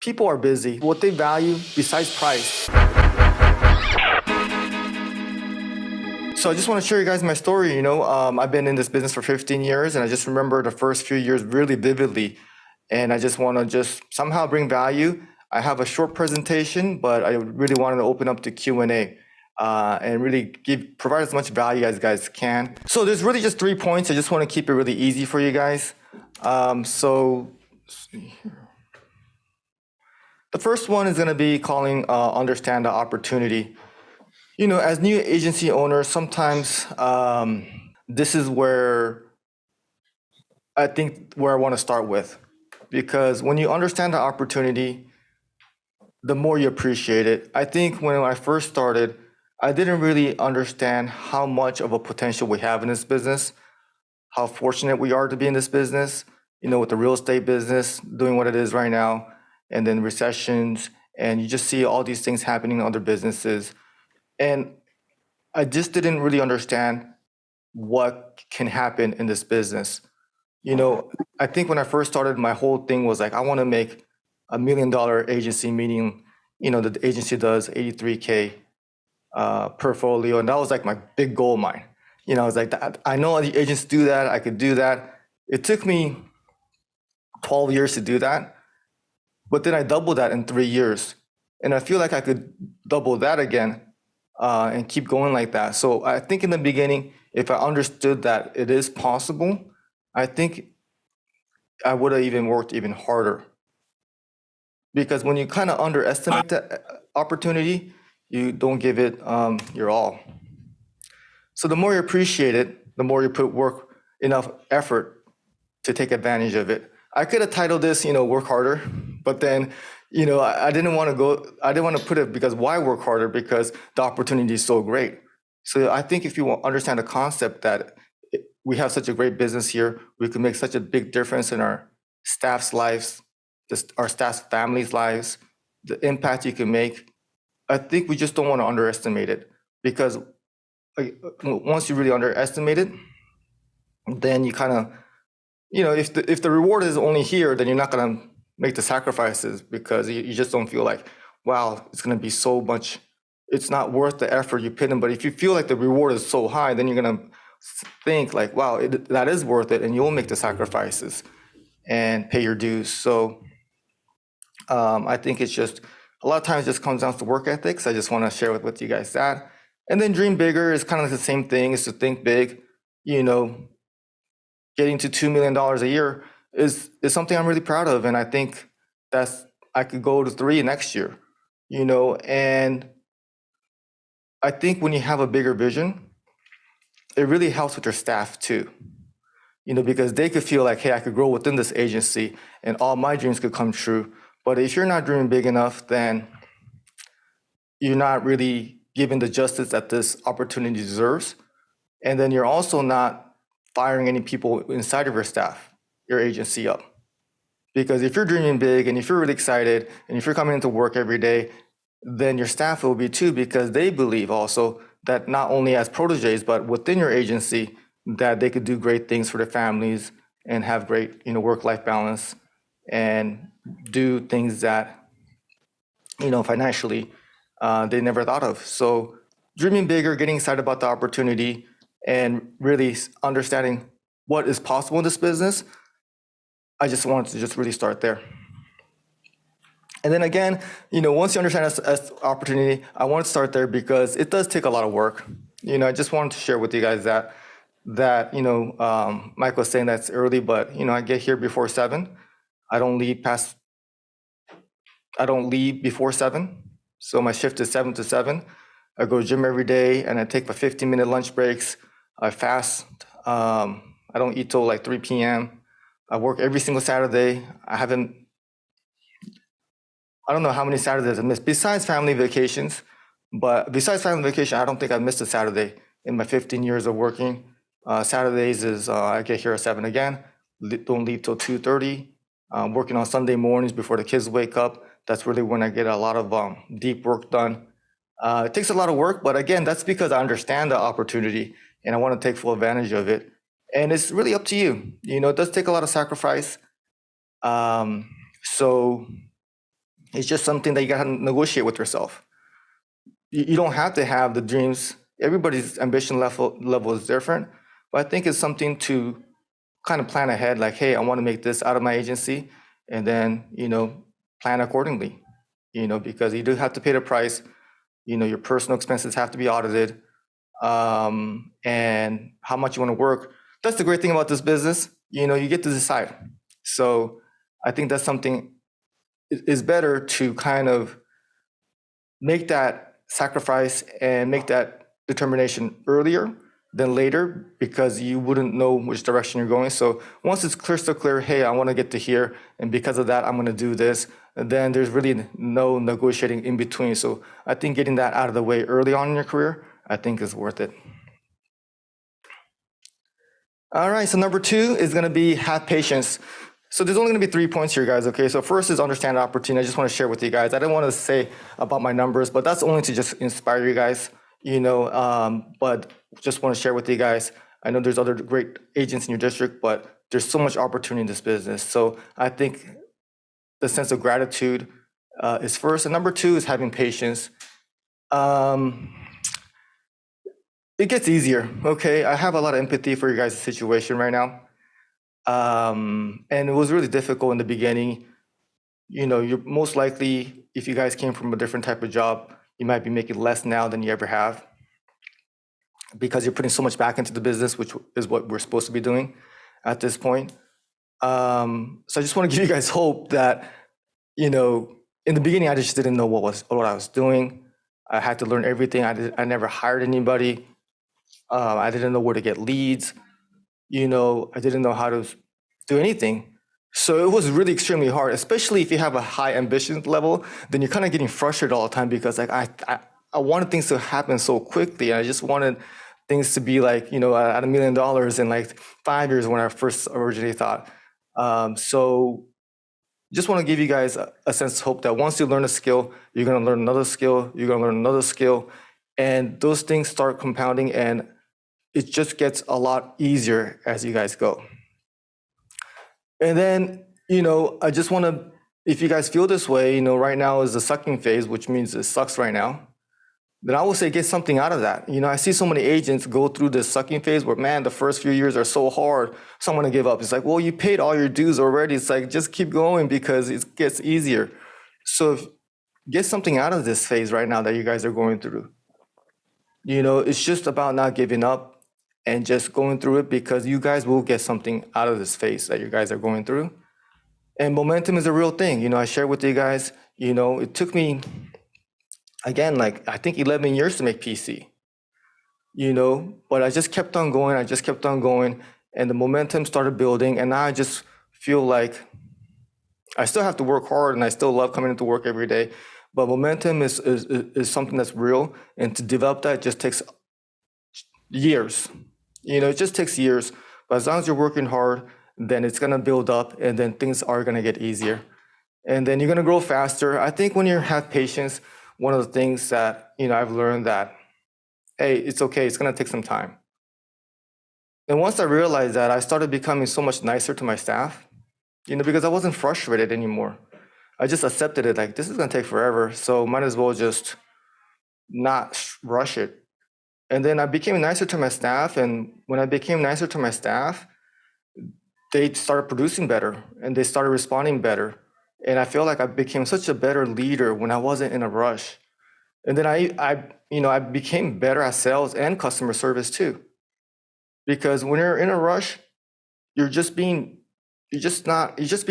People are busy. What they value besides price. So I just want to share you guys my story. I've been in this business for 15 years, and I just remember the first few years really vividly. And I just want to just somehow bring value. I have a short presentation, but I really wanted to open up to Q&A and really provide as much value as you guys can. So there's really just 3 points. I just want to keep it really easy for you guys. So let's see here. The first one is going to be calling understand the opportunity. As new agency owners, sometimes this is where I want to start with. Because when you understand the opportunity, the more you appreciate it. I think when I first started, I didn't really understand how much of a potential we have in this business, how fortunate we are to be in this business, with the real estate business, doing what it is right now, and then recessions, and you just see all these things happening in other businesses. And I just didn't really understand what can happen in this business. I think when I first started, my whole thing was like, I want to make $1 million agency, meaning, the agency does 83K portfolio. And that was like my big goal of mine. I was like, I know the agents do that. I could do that. It took me 12 years to do that. But then I doubled that in 3 years. And I feel like I could double that again and keep going like that. So I think in the beginning, if I understood that it is possible, I think I would have even worked even harder. Because when you kind of underestimate the opportunity, you don't give it your all. So the more you appreciate it, the more you put enough effort to take advantage of it. I could have titled this, work harder, but then, I didn't want to put it because why work harder? Because the opportunity is so great. So I think if you understand the concept that we have such a great business here, we can make such a big difference in our staff's lives, our staff's families' lives, the impact you can make. I think we just don't want to underestimate it, because once you really underestimate it, then you kind of, if the reward is only here, then you're not going to make the sacrifices, because you just don't feel like, wow, it's going to be so much, it's not worth the effort you put in. But if you feel like the reward is so high, then you're going to think like, wow, that is worth it, and you'll make the sacrifices and pay your dues. So I think it's just, a lot of times it just comes down to work ethics. I just want to share with you guys that. And then dream bigger is kind of the same thing, is to think big. Getting to $2 million a year is something I'm really proud of. And I think I could go to 3 next year, and I think when you have a bigger vision, it really helps with your staff too, because they could feel like, hey, I could grow within this agency and all my dreams could come true. But if you're not dreaming big enough, then you're not really given the justice that this opportunity deserves. And then you're also not firing any people inside of your staff, your agency up. Because if you're dreaming big and if you're really excited and if you're coming into work every day, then your staff will be too, because they believe also that not only as proteges, but within your agency, that they could do great things for their families and have great, work-life balance and do things that, financially they never thought of. So dreaming bigger, getting excited about the opportunity, and really understanding what is possible in this business. I just wanted to just really start there. And then again, once you understand this opportunity, I want to start there because it does take a lot of work. I just wanted to share with you guys that Mike was saying that's early, but I get here before 7. I don't leave before 7. So my shift is 7 to 7. I go to gym every day and I take my 15-minute lunch breaks. I fast. I don't eat till like 3 p.m. I work every single Saturday. I don't know how many Saturdays I missed besides family vacations, but besides family vacation, I don't think I've missed a Saturday in my 15 years of working. Saturdays is I get here at 7 again, don't leave till 2:30. Working on Sunday mornings before the kids wake up. That's really when I get a lot of deep work done. It takes a lot of work, but again, that's because I understand the opportunity and I want to take full advantage of it. And it's really up to you. It does take a lot of sacrifice. So It's just something that you got to negotiate with yourself. You don't have to have the dreams. Everybody's ambition level is different, but I think it's something to kind of plan ahead. Like, hey, I want to make this out of my agency, and then plan accordingly. Because you do have to pay the price. Your personal expenses have to be audited, and how much you want to work. That's the great thing about this business. You get to decide. So I think that's something is better to kind of make that sacrifice and make that determination earlier than later, because you wouldn't know which direction you're going. So once it's crystal clear, hey, I want to get to here, and because of that, I'm going to do this, then there's really no negotiating in between. So I think getting that out of the way early on in your career, I think is worth it. All right, so number 2 is going to be have patience. So there's only going to be 3 points here, guys, okay? So first is understand the opportunity. I just want to share with you guys. I didn't want to say about my numbers, but that's only to just inspire you guys, but just want to share with you guys. I know there's other great agents in your district, but there's so much opportunity in this business. So I think the sense of gratitude is first. And number 2 is having patience. It gets easier, okay? I have a lot of empathy for your guys' situation right now. And it was really difficult in the beginning. You're most likely, if you guys came from a different type of job, you might be making less now than you ever have, because you're putting so much back into the business, which is what we're supposed to be doing at this point. So I just want to give you guys hope that, in the beginning, I just didn't know what I was doing. I had to learn everything. I never hired anybody. I didn't know where to get leads. I didn't know how to do anything. So it was really extremely hard, especially if you have a high ambition level. Then you're kind of getting frustrated all the time, because like I wanted things to happen so quickly. I just wanted things to be like, at $1 million in like 5 years when I first originally thought. So just want to give you guys a sense of hope that once you learn a skill, you're going to learn another skill, you're going to learn another skill, and those things start compounding, and it just gets a lot easier as you guys go. And then, I just want to, if you guys feel this way, right now is the sucking phase, which means it sucks right now, then I will say get something out of that. I see so many agents go through this sucking phase where, man, the first few years are so hard, so I'm going to give up. It's like, well, you paid all your dues already. It's like, just keep going because it gets easier. So get something out of this phase right now that you guys are going through. It's just about not giving up and just going through it, because you guys will get something out of this phase that you guys are going through. And momentum is a real thing. I shared with you guys, it took me, again, like I think 11 years to make PC, but I just kept on going. And the momentum started building. And now I just feel like I still have to work hard, and I still love coming into work every day. But momentum is something that's real. And to develop that just takes years. It just takes years. But as long as you're working hard, then it's going to build up, and then things are going to get easier. And then you're going to grow faster. I think when you have patience, one of the things that, I've learned that, hey, it's okay. It's going to take some time. And once I realized that, I started becoming so much nicer to my staff, because I wasn't frustrated anymore. I just accepted it. Like, this is going to take forever, so might as well just not rush it. And then I became nicer to my staff. And when I became nicer to my staff, they started producing better, and they started responding better. And I feel like I became such a better leader when I wasn't in a rush. And then I became better at sales and customer service too. Because when you're in a rush, you're just being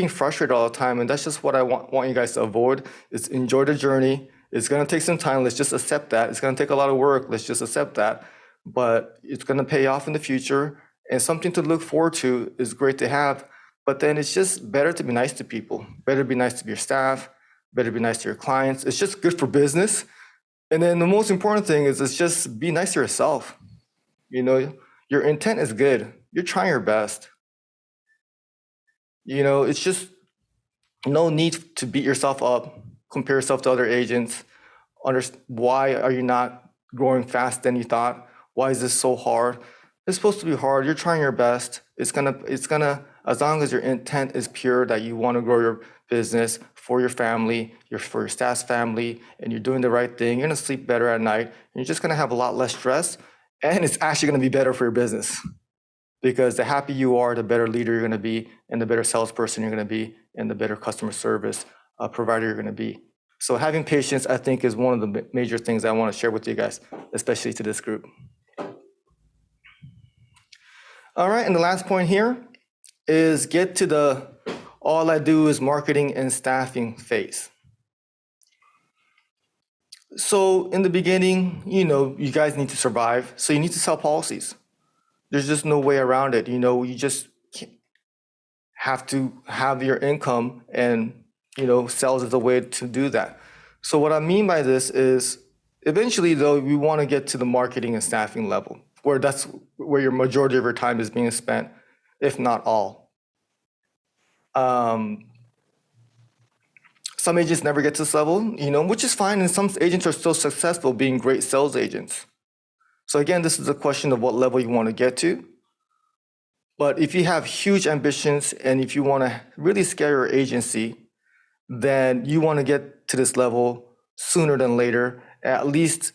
frustrated all the time. And that's just what I want you guys to avoid, is enjoy the journey. It's going to take some time. Let's just accept that. It's going to take a lot of work. Let's just accept that. But it's going to pay off in the future. And something to look forward to is great to have. But then it's just better to be nice to people. Better be nice to your staff. Better be nice to your clients. It's just good for business. And then the most important thing is, it's just be nice to yourself. Your intent is good. You're trying your best. It's just no need to beat yourself up, compare yourself to other agents. Why are you not growing fast than you thought? Why is this so hard? It's supposed to be hard. You're trying your best. It's gonna, as long as your intent is pure that you want to grow your business for your family, for your staff's family, and you're doing the right thing, you're gonna sleep better at night, and you're just gonna have a lot less stress, and it's actually gonna be better for your business. Because the happier you are, the better leader you're gonna be, and the better salesperson you're gonna be, and the better customer service provider you're gonna be. So having patience, I think, is one of the major things I wanna share with you guys, especially to this group. All right, and the last point here is get to the all I do is marketing and staffing phase. So in the beginning, you guys need to survive. So you need to sell policies. There's just no way around it. You just have to have your income, and sales is a way to do that. So what I mean by this is eventually, though, we want to get to the marketing and staffing level, where that's where your majority of your time is being spent, if not all. Some agents never get to this level, which is fine, and some agents are still successful being great sales agents. So again, this is a question of what level you want to get to. But if you have huge ambitions and if you want to really scale your agency, then you want to get to this level sooner than later. At least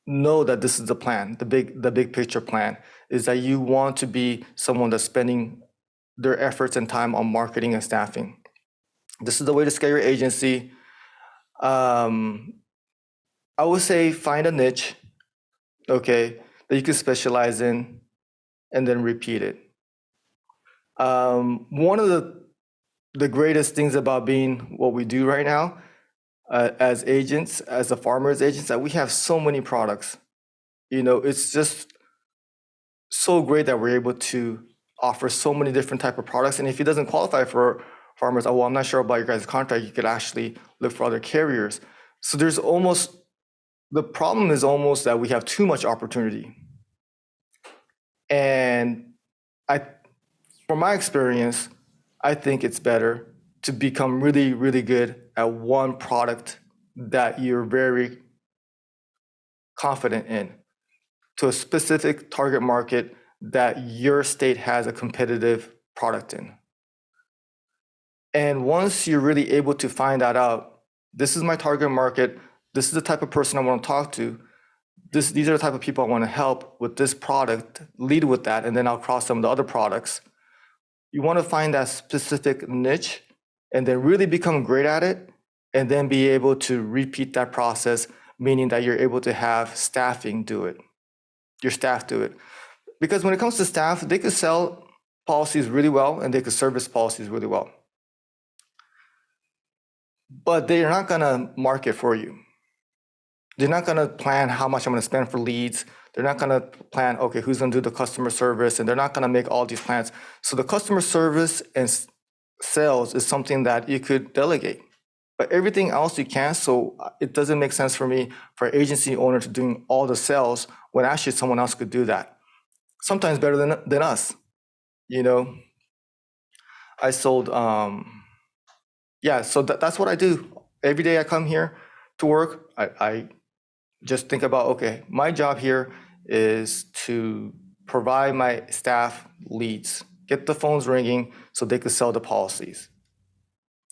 know that this is the plan. The big picture plan is that you want to be someone that's spending their efforts and time on marketing and staffing. This is the way to scale your agency. I would say find a niche, okay, that you can specialize in, and then repeat it. One of the greatest things about being what we do right now as agents, as a farmer's agents, that we have so many products. It's just so great that we're able to offer so many different type of products. And if it doesn't qualify for farmers, well, I'm not sure about your guys' contract, you could actually look for other carriers. So the problem is almost that we have too much opportunity. And from my experience, I think it's better to become really, really good at one product that you're very confident in, to a specific target market that your state has a competitive product in. And once you're really able to find that out, this is my target market, this is the type of person I want to talk to, these are the type of people I want to help with this product, lead with that, and then I'll cross some of the other products. You want to find that specific niche and then really become great at it, and then be able to repeat that process, meaning that you're able to have staffing do it, your staff do it. Because when it comes to staff, they could sell policies really well and they could service policies really well. But they're not going to market for you. They're not going to plan how much I'm going to spend for leads. They're not going to plan, okay, who's going to do the customer service, and they're not going to make all these plans. So the customer service and sales is something that you could delegate. But everything else you can, so it doesn't make sense for me, for an agency owner to doing all the sales when actually someone else could do that. Sometimes better than us, I sold, so that's what I do. Every day I come here to work, I just think about, okay, my job here is to provide my staff leads, get the phones ringing so they could sell the policies.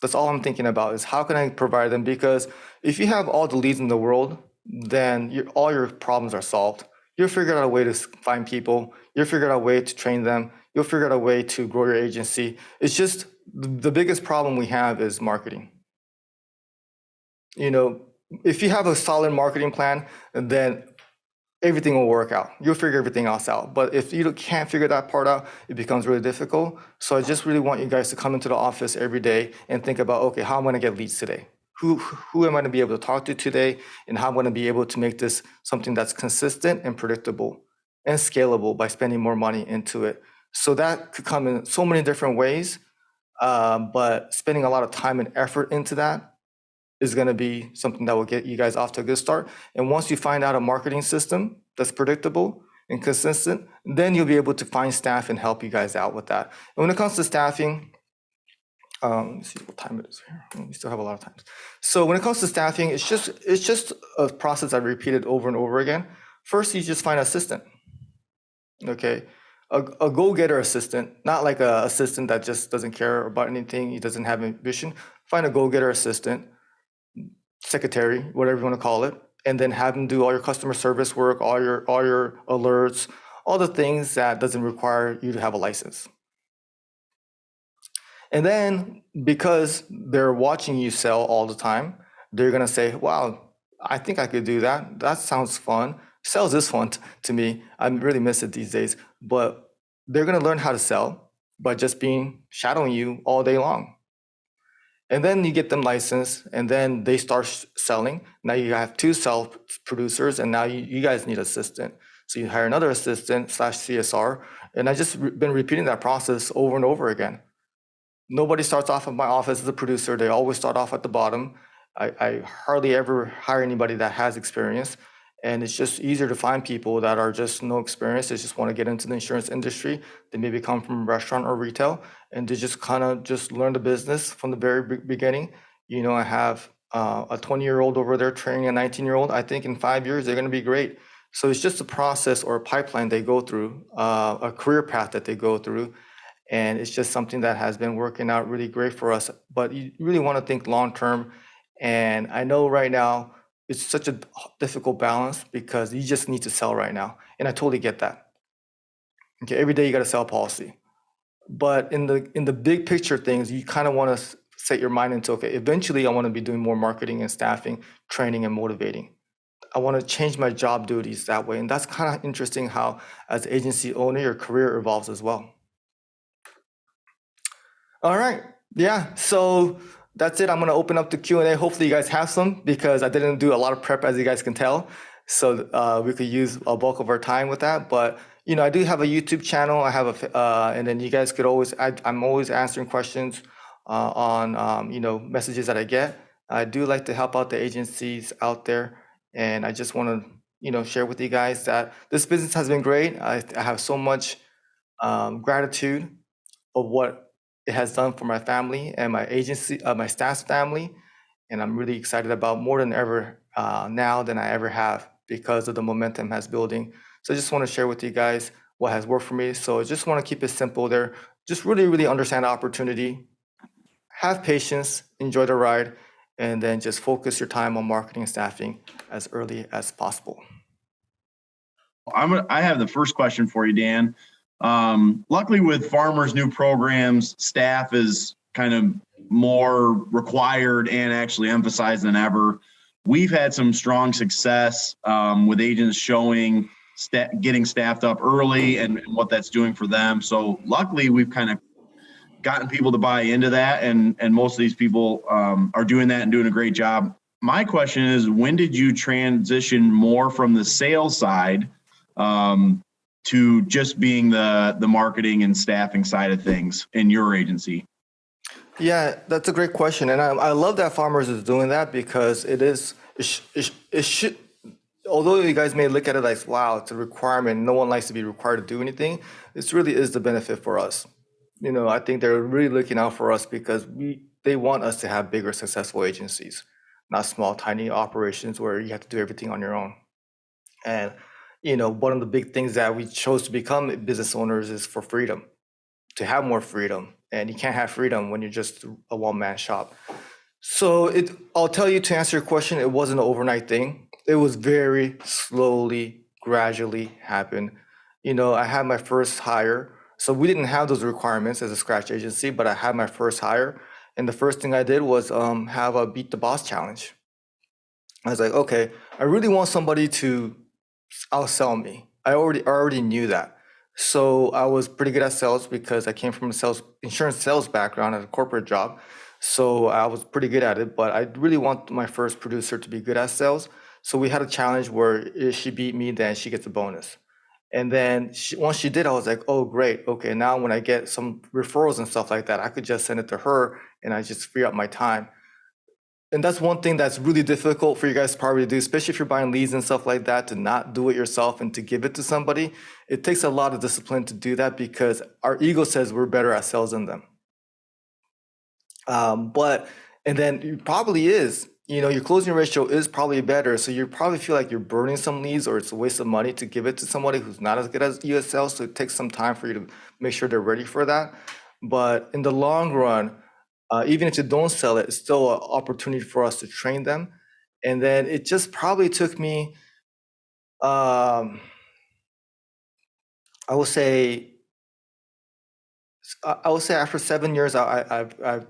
That's all I'm thinking about, is how can I provide them? Because if you have all the leads in the world, then all your problems are solved. You'll figure out a way to find people. You'll figure out a way to train them. You'll figure out a way to grow your agency. It's just the biggest problem we have is marketing. If you have a solid marketing plan, then everything will work out. You'll figure everything else out. But if you can't figure that part out, it becomes really difficult. So I just really want you guys to come into the office every day and think about, okay, how am I going to get leads today? Who am I going to be able to talk to today? And how am I going to be able to make this something that's consistent and predictable and scalable by spending more money into it? So that could come in so many different ways, but spending a lot of time and effort into that is going to be something that will get you guys off to a good start. And once you find out a marketing system that's predictable and consistent, then you'll be able to find staff and help you guys out with that. And when it comes to staffing, let me see what time it is here. We still have a lot of time. So when it comes to staffing, it's just a process I've repeated over and over again. First, you just find an assistant. Okay, a go-getter assistant, not like an assistant that just doesn't care about anything, he doesn't have ambition. find a go-getter assistant, secretary, whatever you want to call it, and then have them do all your customer service work, all your alerts, all the things that doesn't require you to have a license. And then because they're watching you sell all the time, they're gonna say, "Wow, I think I could do that. That sounds fun. Sales is fun to me. I really miss it these days." But they're gonna learn how to sell by just being shadowing you all day long. And then you get them licensed, and then they start selling. Now you have two self producers, and now you guys need assistant. So you hire another assistant slash CSR, and I just been repeating that process over and over again. Nobody starts off at my office as a producer. They always start off at the bottom. I hardly ever hire anybody that has experience. And it's just easier to find people that are just no experience. They just want to get into the insurance industry. They maybe come from restaurant or retail, and they just kind of just learn the business from the very beginning. I have a 20-year-old over there training a 19-year-old. I think in 5 years, they're going to be great. So it's just a process or a pipeline they go through, a career path that they go through. And it's just something that has been working out really great for us. But you really want to think long term. And I know right now it's such a difficult balance because you just need to sell right now. And I totally get that. Okay, every day you got to sell policy. But in the big picture things, you kind of want to set your mind into, okay, eventually I want to be doing more marketing and staffing, training and motivating. I want to change my job duties that way. And that's kind of interesting how as an agency owner, your career evolves as well. All right. Yeah. So that's it. I'm going to open up the Q&A. Hopefully you guys have some because I didn't do a lot of prep, as you guys can tell. So we could use a bulk of our time with that. But, I do have a YouTube channel. I have and then you guys could always, I'm always answering questions on, messages that I get. I do like to help out the agencies out there. And I just want to, share with you guys that this business has been great. I have so much gratitude of what it has done for my family and my agency, my staff's family. And I'm really excited about more than ever now than I ever have because of the momentum has building. So I just want to share with you guys what has worked for me. So I just want to keep it simple there. Just really, really understand the opportunity, have patience, enjoy the ride, and then just focus your time on marketing and staffing as early as possible. I have the first question for you, Dan. Luckily with Farmers' new programs, staff is kind of more required and actually emphasized than ever. We've had some strong success with agents showing getting staffed up early and what that's doing for them. So luckily we've kind of gotten people to buy into that, and most of these people are doing that and doing a great job. My question is, when did you transition more from the sales side to just being the marketing and staffing side of things in your agency? Yeah, that's a great question. And I love that Farmers is doing that because it should, although you guys may look at it like, wow, it's a requirement, no one likes to be required to do anything, this really is the benefit for us. I think they're really looking out for us because they want us to have bigger, successful agencies, not small, tiny operations where you have to do everything on your own. And one of the big things that we chose to become business owners is for freedom, to have more freedom. And you can't have freedom when you're just a one-man shop. So I'll tell you, to answer your question, it wasn't an overnight thing. It was very slowly, gradually happen. I had my first hire. So we didn't have those requirements as a scratch agency, but I had my first hire. And the first thing I did was have a beat the boss challenge. I was like, okay, I really want somebody to outsell me. I already knew that. So I was pretty good at sales because I came from a insurance sales background at a corporate job. So I was pretty good at it, but I really want my first producer to be good at sales. So we had a challenge where if she beat me, then she gets a bonus. And then once she did, I was like, oh, great. Okay, now when I get some referrals and stuff like that, I could just send it to her and I just free up my time. And that's one thing that's really difficult for you guys to probably do, especially if you're buying leads and stuff like that, to not do it yourself and to give it to somebody. It takes a lot of discipline to do that because our ego says we're better at sales than them. And then it probably is, your closing ratio is probably better. So you probably feel like you're burning some leads or it's a waste of money to give it to somebody who's not as good as you at sales. So it takes some time for you to make sure they're ready for that. But in the long run, Even if they don't sell it, it's still an opportunity for us to train them. And then it just probably took me, um, I will say, after 7 years, I've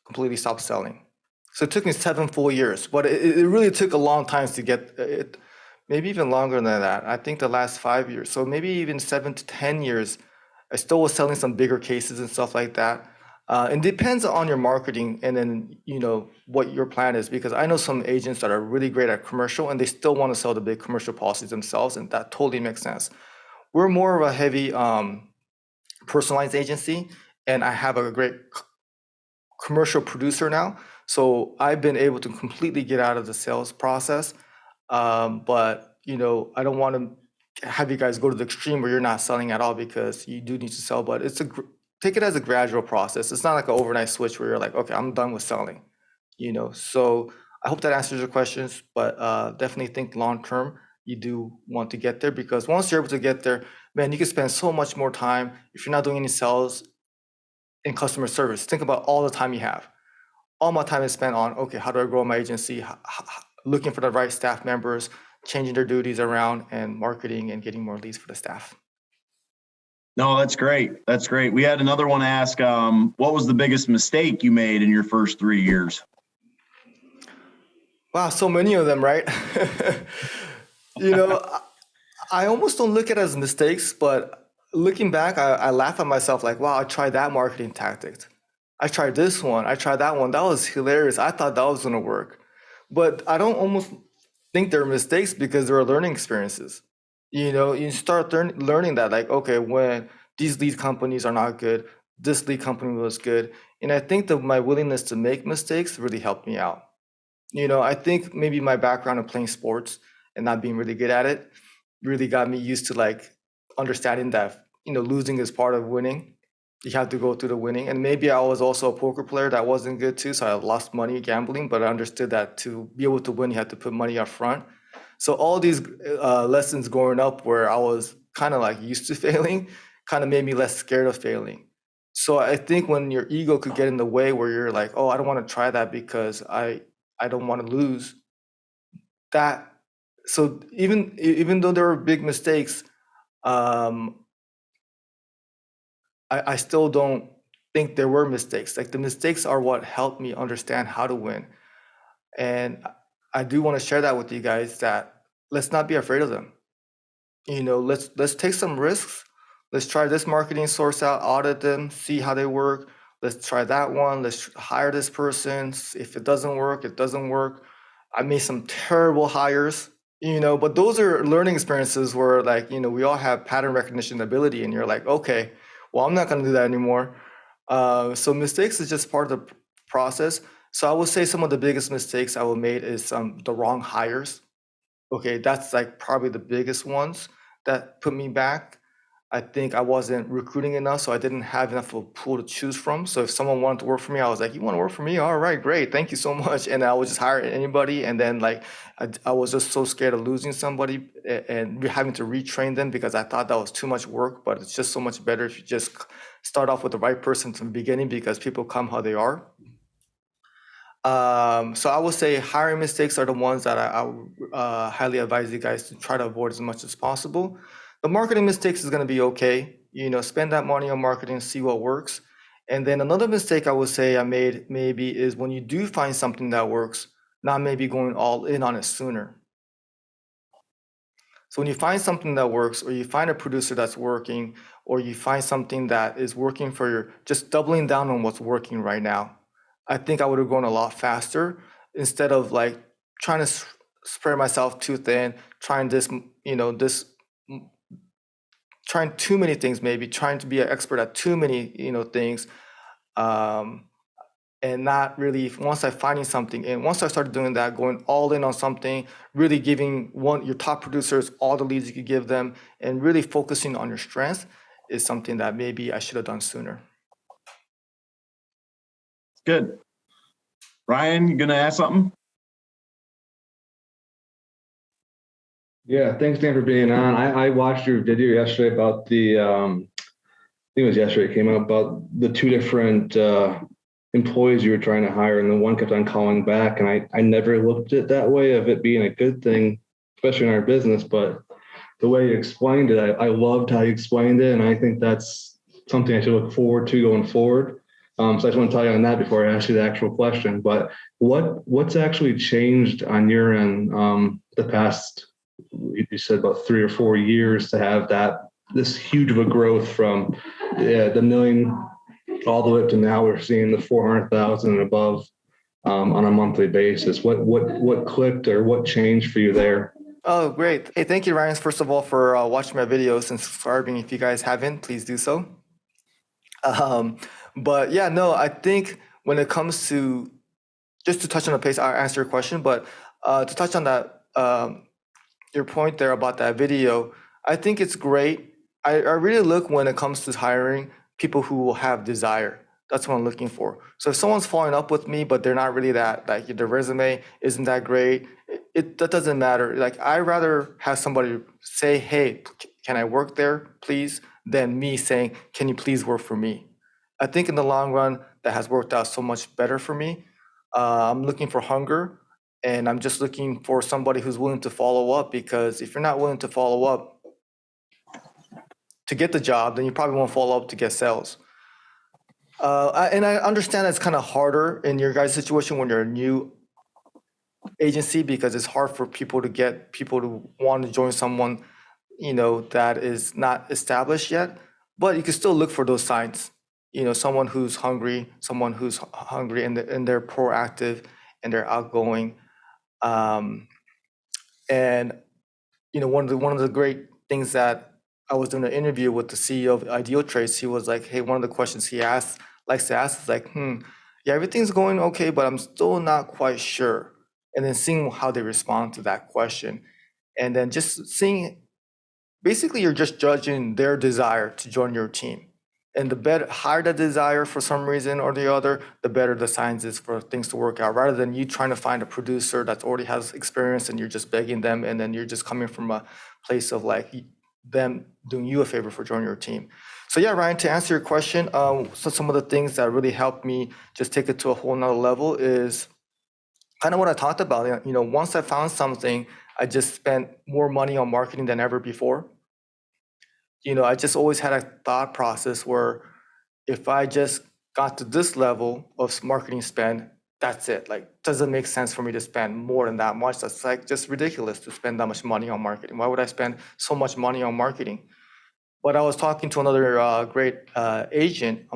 completely stopped selling. So it took me 7 full years, but it really took a long time to get it, maybe even longer than that. I think the last 5 years, so maybe even 7 to 10 years, I still was selling some bigger cases and stuff like that. It depends on your marketing and then what your plan is, because I know some agents that are really great at commercial and they still want to sell the big commercial policies themselves, and that totally makes sense. We're more of a heavy personalized agency, and I have a great commercial producer now. So I've been able to completely get out of the sales process. But I don't want to have you guys go to the extreme where you're not selling at all, because you do need to sell. But take it as a gradual process. It's not like an overnight switch where you're like, okay, I'm done with selling. So I hope that answers your questions. But definitely think long term. You do want to get there, because once you're able to get there, man, you can spend so much more time if you're not doing any sales in customer service. Think about all the time you have. All my time is spent on, okay, how do I grow my agency? Looking for the right staff members, changing their duties around, and marketing and getting more leads for the staff. No, that's great. That's great. We had another one ask, what was the biggest mistake you made in your first 3 years? Wow, so many of them, right? you know, I almost don't look at it as mistakes, but looking back, I laugh at myself like, wow, I tried that marketing tactic. I tried this one. I tried that one. That was hilarious. I thought that was going to work. But I don't almost think they're mistakes, because they're learning experiences. You start learning that, like, okay, when these lead companies are not good, this lead company was good. And I think that my willingness to make mistakes really helped me out. I think maybe my background in playing sports and not being really good at it really got me used to like understanding that, losing is part of winning. You have to go through the winning. And maybe I was also a poker player that wasn't good too. So I lost money gambling, but I understood that to be able to win, you have to put money up front. So all these lessons growing up where I was kind of like used to failing kind of made me less scared of failing. So I think when your ego could get in the way where you're like, oh, I don't want to try that because I don't want to lose that. So even though there were big mistakes, um, I still don't think there were mistakes. Like, the mistakes are what helped me understand how to win. And I do want to share that with you guys, that let's not be afraid of them. Let's take some risks. Let's try this marketing source out, audit them, see how they work. Let's try that one. Let's hire this person. If it doesn't work, it doesn't work. I made some terrible hires, but those are learning experiences where, like, we all have pattern recognition ability, and you're like, okay, well, I'm not going to do that anymore. So mistakes is just part of the process. So I would say some of the biggest mistakes I would made is the wrong hires. Okay, that's like probably the biggest ones that put me back. I think I wasn't recruiting enough, so I didn't have enough of a pool to choose from. So if someone wanted to work for me, I was like, "You want to work for me? All right, great, thank you so much." And I would just hire anybody, and then like I was just so scared of losing somebody and having to retrain them, because I thought that was too much work. But it's just so much better if you just start off with the right person from the beginning, because people come how they are. So I would say hiring mistakes are the ones that I would highly advise you guys to try to avoid as much as possible. The marketing mistakes is going to be okay. Spend that money on marketing, see what works. And then another mistake I would say I made maybe is when you do find something that works, not maybe going all in on it sooner. So when you find something that works, or you find a producer that's working, or you find something that is working for your, just doubling down on what's working right now. I think I would have grown a lot faster, instead of like trying to spread myself too thin, trying trying too many things, maybe trying to be an expert at too many, things. Um, and not really, once I finding something, and once I started doing that, going all in on something, really giving your top producers all the leads you could give them, and really focusing on your strengths, is something that maybe I should have done sooner. Good. Ryan, you gonna ask something? Yeah, thanks, Dan, for being on. I watched your video yesterday about I think it was yesterday, it came out about the two different employees you were trying to hire, and the one kept on calling back. And I never looked at it that way of it being a good thing, especially in our business. But the way you explained it, I loved how you explained it. And I think that's something I should look forward to going forward. So I just want to tell you on that before I ask you the actual question. But what's actually changed on your end the past, you said about 3 or 4 years to have this huge of a growth from the million all the way up to now we're seeing the 400,000 and above on a monthly basis. What clicked or what changed for you there? Oh, great. Hey, thank you, Ryan, first of all, for watching my videos and subscribing. If you guys haven't, please do so. But yeah, no, I think when it comes to, just to touch on the pace, I'll answer your question, but to touch on that, your point there about that video, I think it's great. I really look when it comes to hiring people who will have desire. That's what I'm looking for. So if someone's following up with me, but they're not really that, like their resume isn't that great, that doesn't matter. Like I'd rather have somebody say, hey, can I work there, please, than me saying, can you please work for me? I think in the long run, that has worked out so much better for me. I'm looking for hunger, and I'm just looking for somebody who's willing to follow up, because if you're not willing to follow up to get the job, then you probably won't follow up to get sales. And I understand it's kind of harder in your guys' situation when you're a new agency, because it's hard for people to get people to want to join someone, that is not established yet. But you can still look for those signs. Someone who's hungry and they're proactive and they're outgoing. And one of the great things that I was doing an interview with the CEO of Ideal Trace, he was like, hey, one of the questions he likes to ask is like, yeah, everything's going okay, but I'm still not quite sure. And then seeing how they respond to that question. And then just seeing, basically you're just judging their desire to join your team. And the higher the desire for some reason or the other, the better the signs is for things to work out, rather than you trying to find a producer that already has experience and you're just begging them, and then you're just coming from a place of like them doing you a favor for joining your team. So yeah, Ryan, to answer your question, so some of the things that really helped me just take it to a whole nother level is kind of what I talked about. Once I found something, I just spent more money on marketing than ever before. I just always had a thought process where if I just got to this level of marketing spend, that's it. Like, doesn't make sense for me to spend more than that much. That's like just ridiculous to spend that much money on marketing. Why would I spend so much money on marketing? But I was talking to another great agent,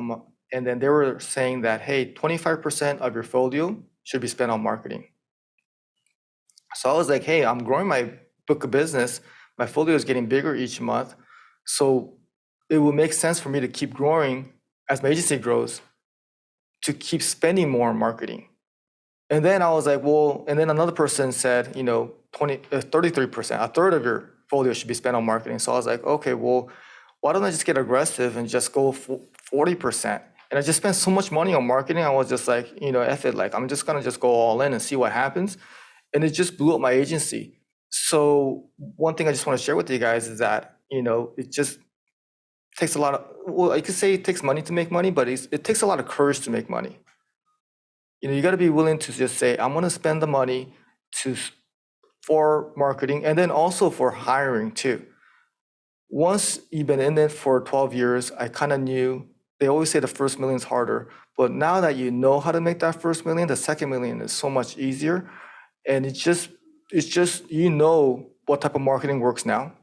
and then they were saying that, hey, 25% of your folio should be spent on marketing. So I was like, hey, I'm growing my book of business. My folio is getting bigger each month. So it will make sense for me to keep growing as my agency grows, to keep spending more on marketing. And then I was like, well, and then another person said, 33%, a third of your folio should be spent on marketing. So I was like, okay, well, why don't I just get aggressive and just go 40%? And I just spent so much money on marketing. I was just like, F it, like I'm just gonna just go all in and see what happens. And it just blew up my agency. So one thing I just want to share with you guys is that, it just takes a lot of, well, you could say it takes money to make money, but it takes a lot of courage to make money. You got to be willing to just say, I'm going to spend the money for marketing, and then also for hiring too. Once you've been in it for 12 years, I kind of knew, they always say the first million is harder, but now that you know how to make that first million, the second million is so much easier. And it's just, what type of marketing works now.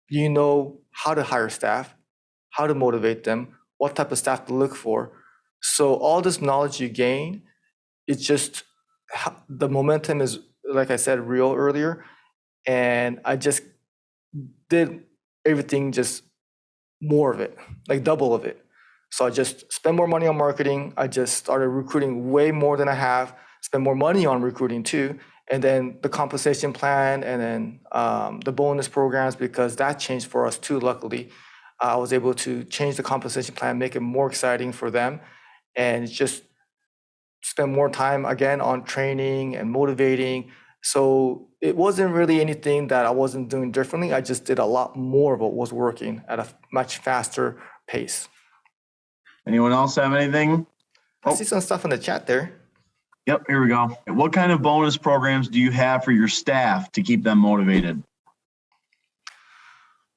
You know how to hire staff, how to motivate them, what type of staff to look for. So all this knowledge you gain, it's just, the momentum is, like I said, real earlier. And I just did everything, just more of it, like double of it. So I just spent more money on marketing. I just started recruiting way more than I have, spend more money on recruiting too. And then the compensation plan, and then the bonus programs, because that changed for us too, luckily. I was able to change the compensation plan, make it more exciting for them, and just spend more time again on training and motivating. So it wasn't really anything that I wasn't doing differently. I just did a lot more of what was working at a much faster pace. Anyone else have anything? I see some stuff in the chat there. Yep, here we go. What kind of bonus programs do you have for your staff to keep them motivated?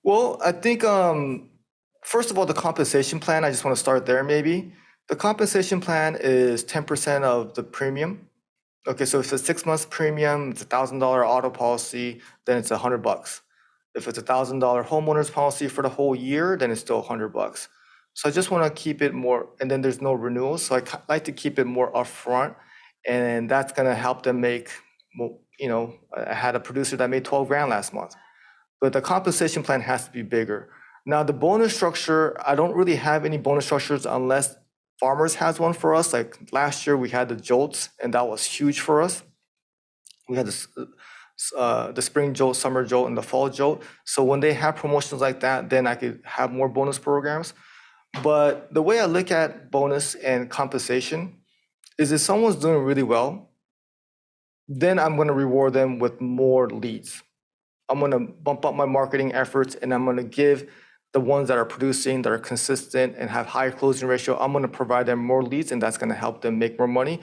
Well, I think first of all, the compensation plan, I just want to start there maybe. The compensation plan is 10% of the premium. Okay, so if it's a 6 months premium, it's $1,000 auto policy, then it's $100. If it's $1,000 homeowners policy for the whole year, then it's still $100. So I just want to keep it more, and then there's no renewals. So like to keep it more upfront, and that's going to help them make, I had a producer that made 12 grand last month, but the compensation plan has to be bigger. Now the bonus structure, I don't really have any bonus structures unless Farmers has one for us. Like last year we had the jolts, and that was huge for us. We had the spring jolt, summer jolt, and the fall jolt. So when they have promotions like that, then I could have more bonus programs. But the way I look at bonus and compensation is if someone's doing really well, then I'm going to reward them with more leads. I'm going to bump up my marketing efforts, and I'm going to give the ones that are producing, that are consistent and have higher closing ratio, I'm going to provide them more leads, and that's going to help them make more money.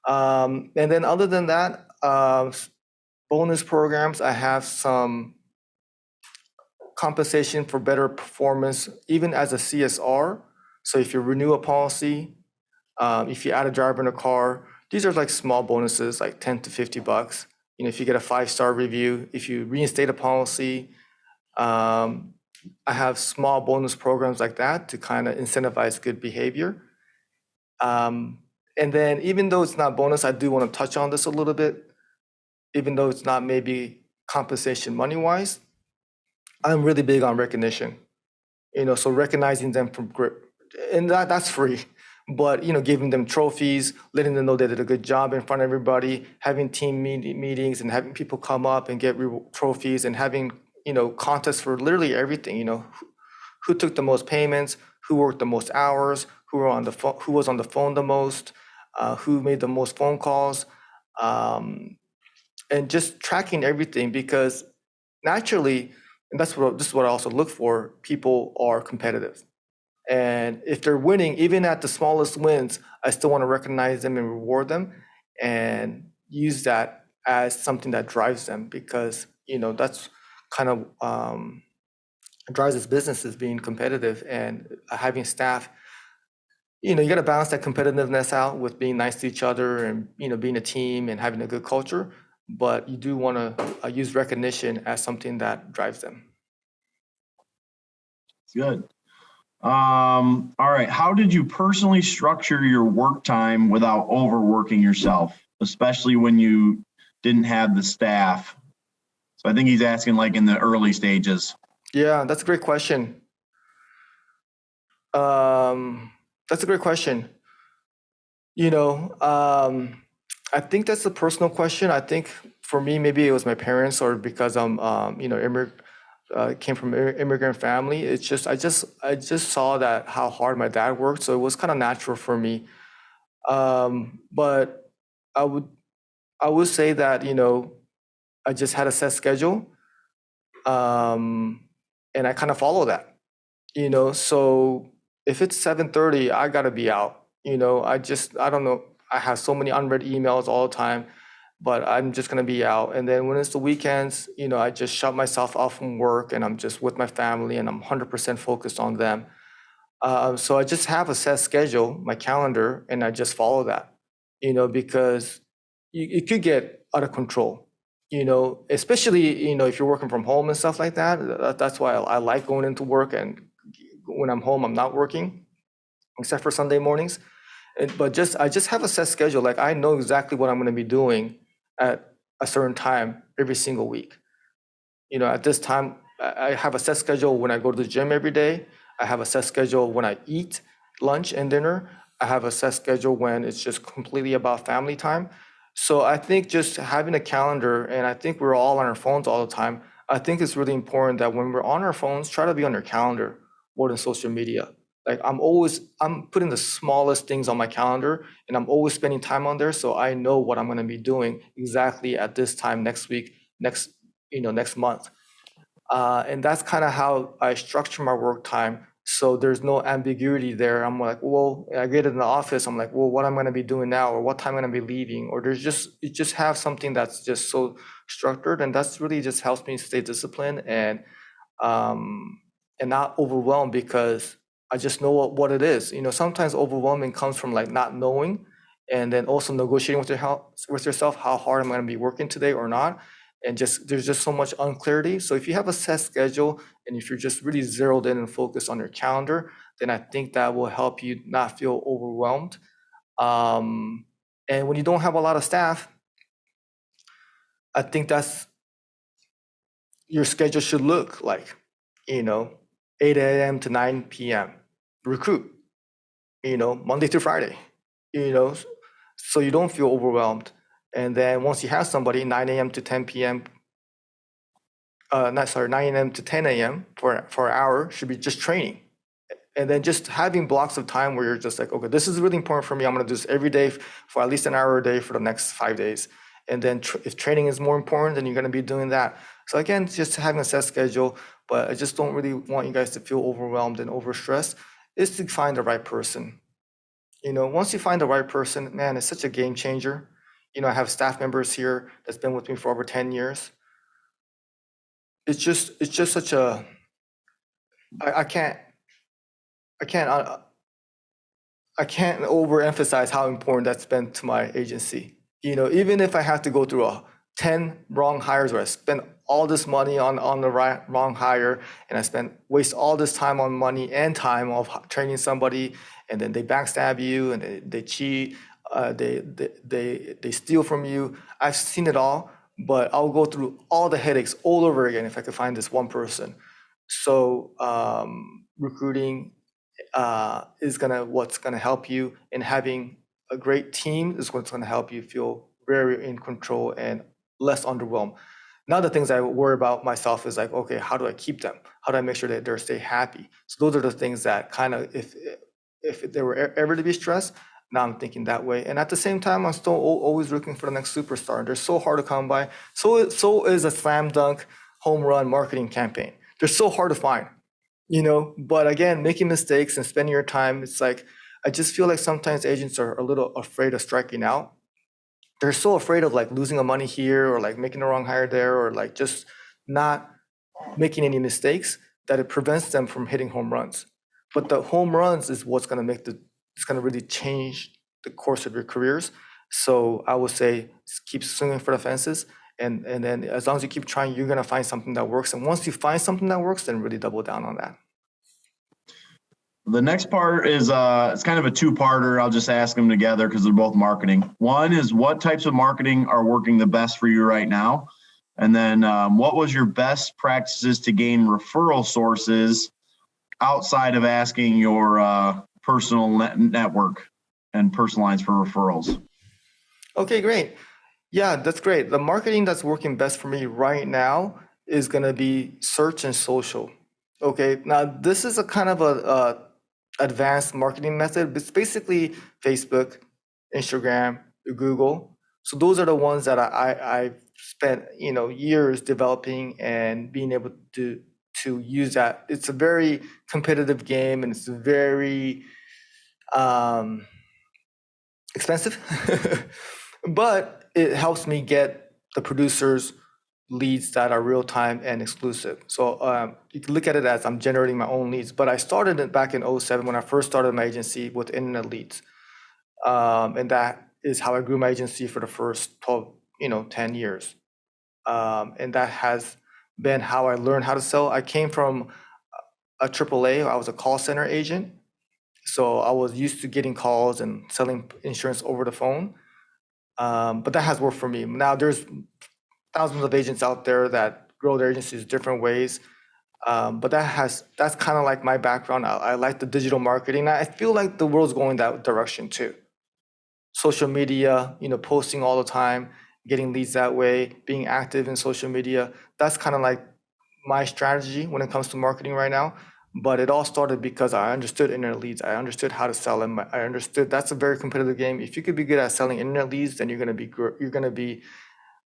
And then other than that, bonus programs, I have some compensation for better performance, even as a CSR. So if you renew a policy, if you add a driver in a car, these are like small bonuses, like 10 to $50. If you get a 5-star review, if you reinstate a policy, I have small bonus programs like that to kind of incentivize good behavior. And then even though it's not bonus, I do want to touch on this a little bit. Even though it's not maybe compensation money-wise, I'm really big on recognition. So recognizing them from grip, and that's free. But giving them trophies, letting them know they did a good job in front of everybody, having team meetings, and having people come up and get trophies, and having contests for literally everything. Who took the most payments, who worked the most hours, who was on the phone the most, who made the most phone calls, and just tracking everything, because naturally, and this is what I also look for, people are competitive. And if they're winning, even at the smallest wins, I still want to recognize them and reward them and use that as something that drives them, because that's kind of drives this business, is being competitive and having staff. You got to balance that competitiveness out with being nice to each other and being a team and having a good culture. But you do want to use recognition as something that drives them. Good. All right. How did you personally structure your work time without overworking yourself, especially when you didn't have the staff? So I think he's asking like in the early stages. Yeah, that's a great question. That's a great question. I think that's a personal question. I think for me, maybe it was my parents, or because I'm, came from an immigrant family. It's just I just saw that how hard my dad worked, so it was kind of natural for me. But I would say that I just had a set schedule, and I kind of follow that. So if it's 7:30, I gotta be out. I don't know. I have so many unread emails all the time, but I'm just gonna be out. And then when it's the weekends, I just shut myself off from work, and I'm just with my family, and I'm 100% focused on them. So I just have a set schedule, my calendar, and I just follow that. Because it could get out of control. Especially if you're working from home and stuff like that. That's why I like going into work, and when I'm home, I'm not working, except for Sunday mornings. But I just have a set schedule. Like I know exactly what I'm going to be doing at a certain time every single week. At this time, I have a set schedule when I go to the gym every day. I have a set schedule when I eat lunch and dinner. I have a set schedule when it's just completely about family time. So I think just having a calendar, and I think we're all on our phones all the time. I think it's really important that when we're on our phones, try to be on your calendar more than social media. Like I'm putting the smallest things on my calendar, and I'm always spending time on there, so I know what I'm going to be doing exactly at this time next week, next month. And that's kind of how I structure my work time, So there's no ambiguity there. I'm like, well, I get in the office, I'm like, well, what I'm going to be doing now, or what time I'm going to be leaving, or you just have something that's just so structured, and that's really just helps me stay disciplined um, and not overwhelmed, because I just know what it is. Sometimes overwhelming comes from like not knowing, and then also negotiating with yourself how hard I'm going to be working today or not. And there's just so much unclarity. So if you have a set schedule, and if you're just really zeroed in and focused on your calendar, then I think that will help you not feel overwhelmed. Um, and when you don't have a lot of staff, I think that's your schedule should look like, you know, 8 a.m. to 9 p.m. Recruit, Monday through Friday, you know, so you don't feel overwhelmed. And then once you have somebody, 9 a.m. to 10 p.m., 9 a.m. to 10 a.m. for an hour should be just training. And then just having blocks of time where you're just like, okay, this is really important for me. I'm going to do this every day for at least an hour a day for the next 5 days. And then if training is more important, then you're going to be doing that. So again, just having a set schedule, but I just don't really want you guys to feel overwhelmed and overstressed, is to find the right person. Once you find the right person, man, it's such a game changer. I have staff members here that's been with me for over 10 years. It's just such a, I can't overemphasize how important that's been to my agency. Even if I have to go through 10 wrong hires, where I spend all this money on the wrong hire, and I waste all this time on money and time of training somebody, and then they backstab you, and they cheat, they steal from you. I've seen it all, but I'll go through all the headaches all over again if I could find this one person. So recruiting is what's gonna help you, and having a great team is what's gonna help you feel very in control and less underwhelmed. Now the things I worry about myself is like, okay, how do I keep them? How do I make sure that they stay happy? So those are the things that kind of, if they were ever to be stressed, now I'm thinking that way. And at the same time, I'm still always looking for the next superstar. And they're so hard to come by. So is a slam dunk home run marketing campaign. They're so hard to find. But again, making mistakes and spending your time, it's like, I just feel like sometimes agents are a little afraid of striking out. They're so afraid of like losing a money here, or like making the wrong hire there, or like just not making any mistakes, that it prevents them from hitting home runs. But the home runs is what's going to it's going to really change the course of your careers. So I would say keep swinging for the fences. And then as long as you keep trying, you're going to find something that works. And once you find something that works, then really double down on that. The next part is it's kind of a two-parter. I'll just ask them together because they're both marketing. One is, what types of marketing are working the best for you right now? And then what was your best practices to gain referral sources outside of asking your personal network and personal lines for referrals? Okay, great. Yeah, that's great. The marketing that's working best for me right now is going to be search and social. Okay, now this is a kind of a advanced marketing method. It's basically Facebook, Instagram, Google. So those are the ones that I spent years developing and being able to use that. It's a very competitive game, and it's very expensive, but it helps me get the producers leads that are real time and exclusive. So you can look at it as I'm generating my own leads. But I started it back in 2007 when I first started my agency with internet leads, and that is how I grew my agency for the first 10 years. And that has been how I learned how to sell. I came from a AAA. I was a call center agent, so I was used to getting calls and selling insurance over the phone. But that has worked for me. Now there's thousands of agents out there that grow their agencies different ways. But that's kind of like my background. I like the digital marketing. I feel like the world's going that direction too. Social media, posting all the time, getting leads that way, being active in social media. That's kind of like my strategy when it comes to marketing right now. But it all started because I understood internet leads. I understood how to sell them. I understood that's a very competitive game. If you could be good at selling internet leads, then you're going to be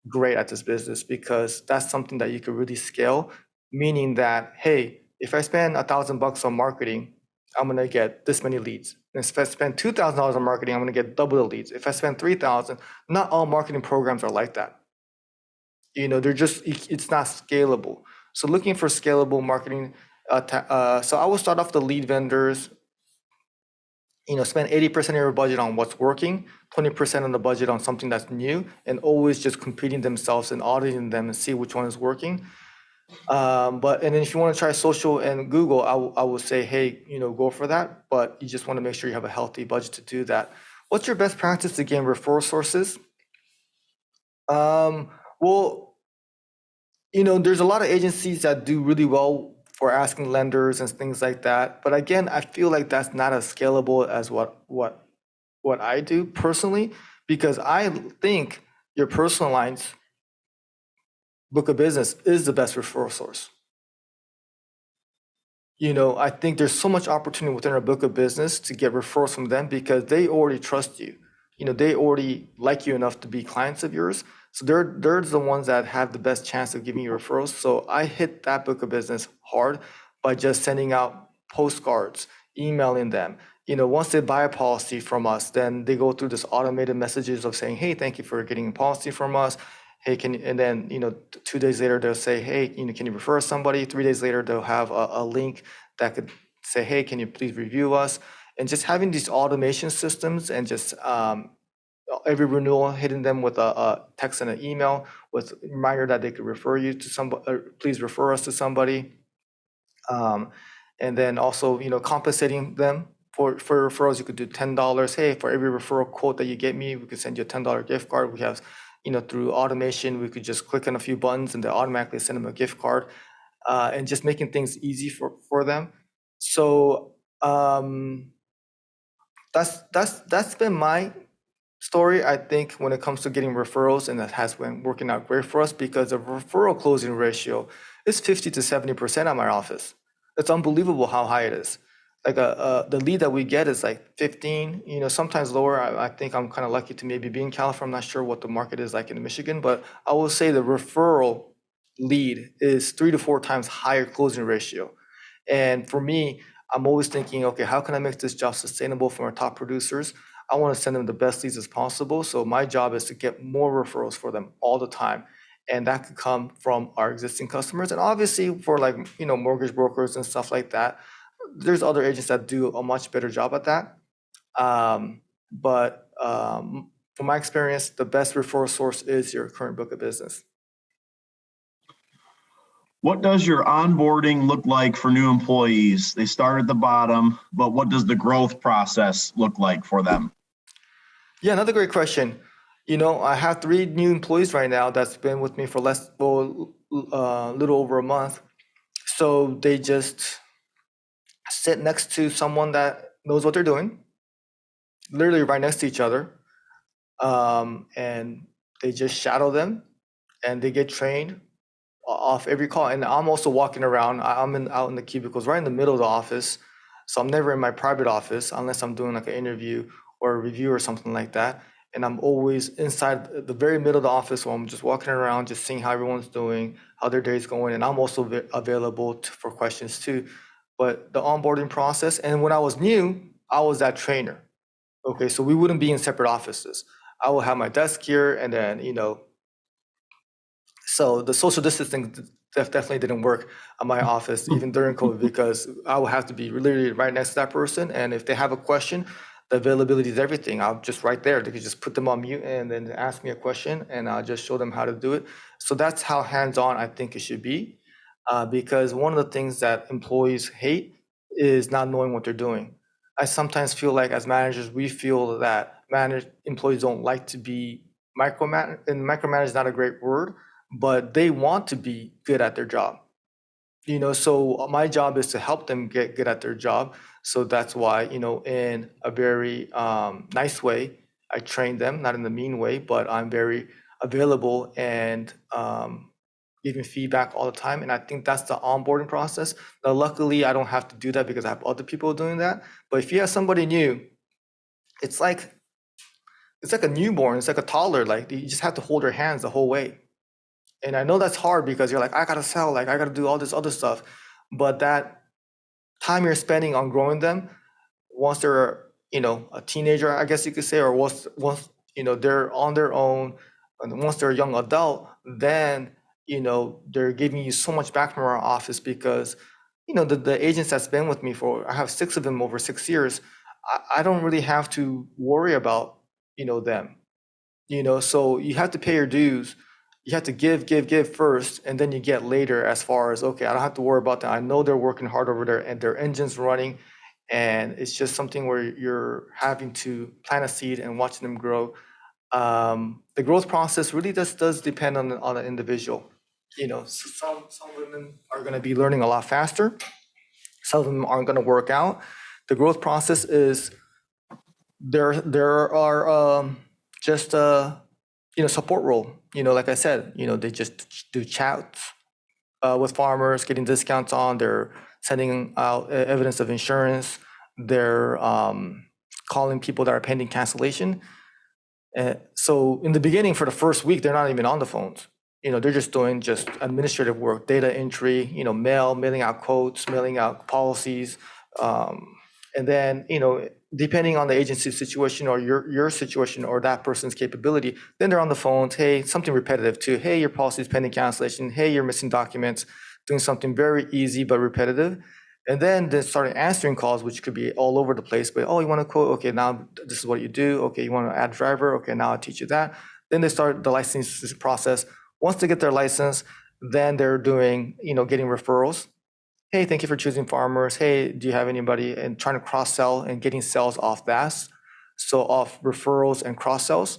great at this business, because that's something that you could really scale, meaning that, hey, if I spend $1,000 on marketing, I'm going to get this many leads. And if I spend $2,000 on marketing, I'm going to get double the leads. If I spend $3,000, not all marketing programs are like that. It's not scalable. So looking for scalable marketing. So I will start off the lead vendors, spend 80% of your budget on what's working, 20% of the budget on something that's new, and always just competing themselves and auditing them and see which one is working. And then if you want to try social and Google, I will say, hey, go for that. But you just want to make sure you have a healthy budget to do that. What's your best practice to gain referral sources? Well, there's a lot of agencies that do really well for asking lenders and things like that. But again, I feel like that's not as scalable as what I do personally, because I think your personal lines book of business is the best referral source. I think there's so much opportunity within our book of business to get referrals from them because they already trust you. They already like you enough to be clients of yours. So they're the ones that have the best chance of giving you referrals. So I hit that book of business hard by just sending out postcards, emailing them. Once they buy a policy from us, then they go through this automated messages of saying, hey, thank you for getting a policy from us. Hey, and then 2 days later they'll say, hey, can you refer somebody? 3 days later they'll have a link that could say, hey, can you please review us? And just having these automation systems and just every renewal hitting them with a text and an email with a reminder that they could refer you to somebody, please refer us to somebody. And then also, compensating them for referrals. You could do $10. Hey, for every referral quote that you get me, we could send you a $10 gift card. We have, through automation, we could just click on a few buttons and they automatically send them a gift card, and just making things easy for them. So that's been my story, I think, when it comes to getting referrals, and that has been working out great for us because the referral closing ratio is 50 to 70% at my office. It's unbelievable how high it is. Like the lead that we get is like 15, sometimes lower. I think I'm kind of lucky to maybe be in California. I'm not sure what the market is like in Michigan, but I will say the referral lead is 3 to 4 times higher closing ratio. And for me, I'm always thinking, okay, how can I make this job sustainable for our top producers? I want to send them the best leads as possible. So my job is to get more referrals for them all the time. And that could come from our existing customers. And obviously for mortgage brokers and stuff like that, there's other agents that do a much better job at that. But from my experience, the best referral source is your current book of business. What does your onboarding look like for new employees? They start at the bottom, but what does the growth process look like for them? Yeah, another great question. I have 3 new employees right now that's been with me for little over a month. So they just sit next to someone that knows what they're doing, literally right next to each other, and they just shadow them, and they get trained off every call. And I'm also walking around. I'm out in the cubicles right in the middle of the office, so I'm never in my private office unless I'm doing like an interview or a review or something like that. And I'm always inside the very middle of the office where I'm just walking around, just seeing how everyone's doing, how their day's going. And I'm also available for questions too. But the onboarding process, and when I was new, I was that trainer. Okay, so we wouldn't be in separate offices. I will have my desk here, and then, so the social distancing definitely didn't work at my office, even during COVID, because I will have to be literally right next to that person. And if they have a question, the availability is everything. I'm just right there. They could just put them on mute and then ask me a question, and I'll just show them how to do it. So that's how hands-on I think it should be, because one of the things that employees hate is not knowing what they're doing. I sometimes feel like as managers, we feel that employees don't like to be micromanaged, and micromanage is not a great word, but they want to be good at their job. So my job is to help them get good at their job. So that's why, in a very nice way, I train them, not in the mean way, but I'm very available and giving feedback all the time. And I think that's the onboarding process. Now, luckily, I don't have to do that because I have other people doing that. But if you have somebody new, it's like a newborn. It's like a toddler. Like you just have to hold their hands the whole way. And I know that's hard because you're like, I gotta sell, like I gotta do all this other stuff. but that time you're spending on growing them, once they're, a teenager, I guess you could say, or once they're on their own, and once they're a young adult, then they're giving you so much back from our office because the agents that's been with me I have 6 of them over 6 years. I don't really have to worry about them. So you have to pay your dues. You have to give first, and then you get later as far as, okay, I don't have to worry about that. I know they're working hard over there and their engine's running, and it's just something where you're having to plant a seed and watching them grow. The growth process really just does depend on the individual. So some women are going to be learning a lot faster. Some of them aren't going to work out. The growth process is there are just support role. Like I said, they just do chats with farmers, getting discounts on. They're sending out evidence of insurance. They're calling people that are pending cancellation. So in the beginning, for the first week, they're not even on the phones. They're just doing just administrative work, data entry, mailing out quotes, mailing out policies. And then, depending on the agency situation or your situation or that person's capability, then they're on the phones. Hey, something repetitive too. Hey, your policy is pending cancellation. Hey, you're missing documents. Doing something very easy but repetitive. And then they started answering calls, which could be all over the place. But, oh, you want to quote? Okay, now this is what you do. Okay, you want to add driver? Okay, now I'll teach you that. Then they start the licensing process. Once they get their license, then they're doing, getting referrals. Hey, thank you for choosing farmers. Hey, do you have anybody? And trying to cross-sell and getting sales off that. So off referrals and cross-sells.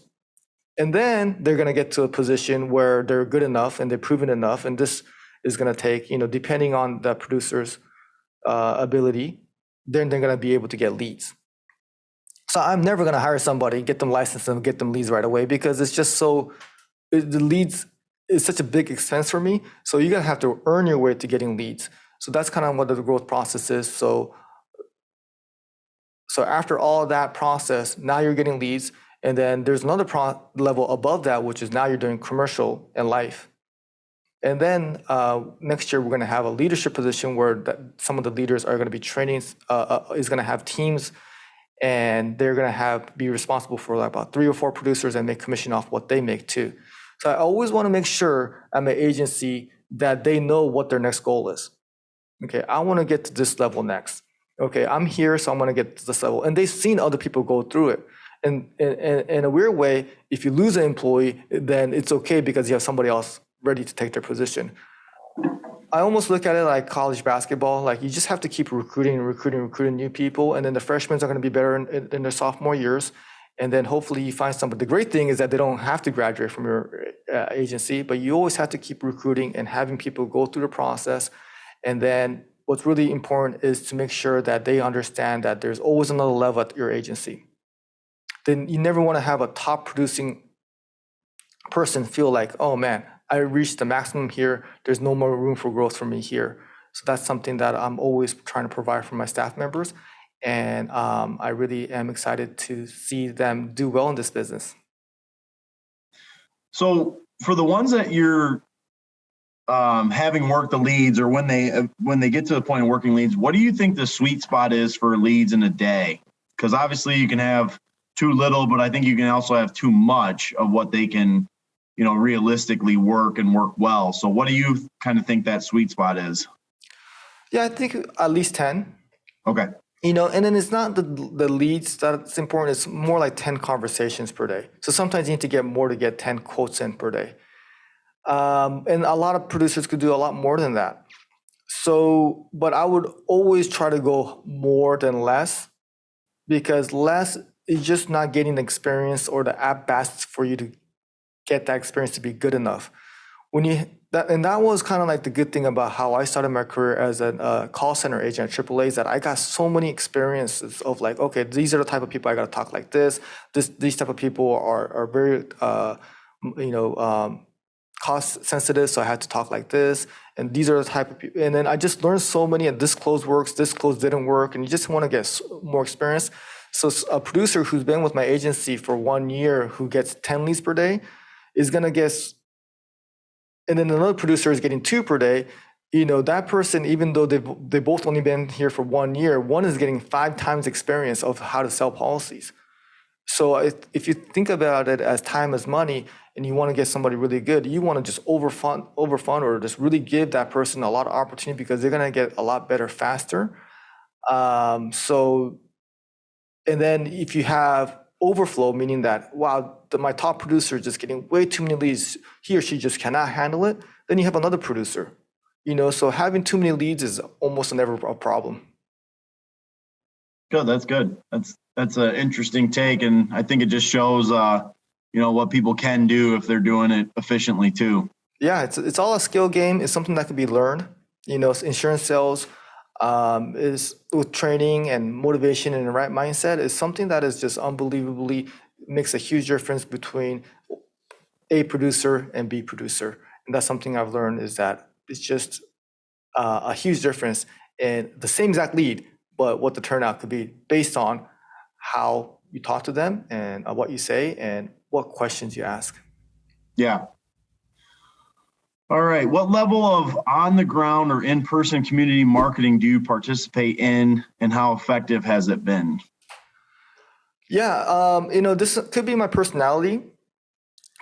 And then they're going to get to a position where they're good enough and they're proven enough. And this is going to take, depending on the producer's ability, then they're going to be able to get leads. So I'm never going to hire somebody, get them licensed and get them leads right away because it's just the leads is such a big expense for me. So you're going to have to earn your way to getting leads. So that's kind of what the growth process is. So after all of that process, now you're getting leads. And then there's another level above that, which is now you're doing commercial and life. And then next year, we're going to have a leadership position where some of the leaders are going to be training, is going to have teams, and they're going to be responsible for like about 3 or 4 producers and make commission off what they make too. So I always want to make sure at my agency that they know what their next goal is. Okay, I want to get to this level next. Okay, I'm here, so I'm going to get to this level. And they've seen other people go through it. And in a weird way, if you lose an employee, then it's okay because you have somebody else ready to take their position. I almost look at it like college basketball. Like you just have to keep recruiting new people. And then the freshmen are going to be better in their sophomore years. And then hopefully you find somebody. The great thing is that they don't have to graduate from your agency, but you always have to keep recruiting and having people go through the process. And then what's really important is to make sure that they understand that there's always another level at your agency. Then you never want to have a top producing person feel like, oh man, I reached the maximum here. There's no more room for growth for me here. So that's something that I'm always trying to provide for my staff members. And I really am excited to see them do well in this business. So for the ones that you're having worked the leads, or when they get to the point of working leads, what do you think the sweet spot is for leads in a day? Because obviously you can have too little, but I think you can also have too much of what they can, realistically work and work well. So what do you kind of think that sweet spot is? Yeah, I think at least 10. Okay. And then it's not the leads that's important. It's more like 10 conversations per day. So sometimes you need to get more to get 10 quotes in per day. And a lot of producers could do a lot more than that. So, but I would always try to go more than less, because less is just not getting the experience or the at-bats for you to get that experience to be good enough. That was kind of like the good thing about how I started my career as a call center agent at AAA, is that I got so many experiences of like, okay, these are the type of people I got to talk like this. These type of people are very, cost sensitive, so I had to talk like this. And these are the type of people. And then I just learned so many, and this close works, this close didn't work, and you just want to get more experience. So a producer who's been with my agency for 1 year who gets 10 leads per day is going to get, and then another producer is getting 2 per day, that person, even though they both only been here for 1 year, one is getting 5 times experience of how to sell policies. So if you think about it as time as money, and you want to get somebody really good, you want to just overfund or just really give that person a lot of opportunity, because they're going to get a lot better faster. So, and then if you have overflow, meaning that, wow, my top producer is just getting way too many leads, he or she just cannot handle it, then you have another producer. So having too many leads is almost never a problem. Good. That's good. That's an interesting take, and I think it just shows, what people can do if they're doing it efficiently too. Yeah, it's all a skill game. It's something that can be learned. Insurance sales is with training and motivation and the right mindset is something that is just unbelievably makes a huge difference between A producer and B producer. And that's something I've learned, is that it's just a huge difference in the same exact lead, but what the turnout could be based on how you talk to them and what you say and what questions you ask. Yeah. All right. What level of on-the-ground or in-person community marketing do you participate in, and how effective has it been? Yeah, this could be my personality,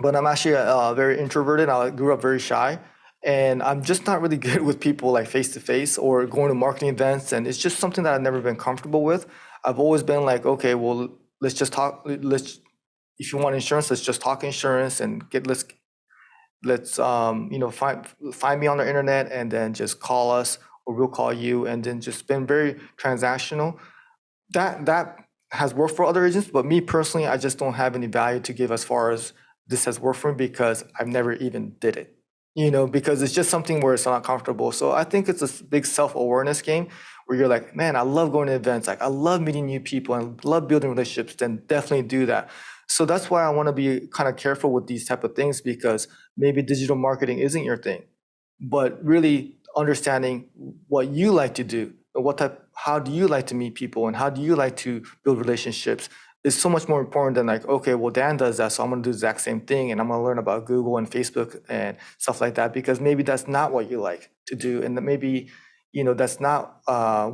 but I'm actually very introverted. I grew up very shy, and I'm just not really good with people like face to face or going to marketing events. And it's just something that I've never been comfortable with. I've always been like, okay, well, let's just talk. If you want insurance, let's just talk insurance and let's find me on the internet and then just call us, or we'll call you, and then just been very transactional. That has worked for other agents, but me personally, I just don't have any value to give as far as this has worked for me, because I've never even did it. Because it's just something where it's not comfortable. So I think it's a big self-awareness game where you're like, man, I love going to events. Like, I love meeting new people and love building relationships. Then definitely do that. So that's why I want to be kind of careful with these type of things, because maybe digital marketing isn't your thing, but really understanding what you like to do, how do you like to meet people, and how do you like to build relationships is so much more important than like, okay, well, Dan does that, so I'm going to do the exact same thing, and I'm going to learn about Google and Facebook and stuff like that, because maybe that's not what you like to do, and that maybe that's not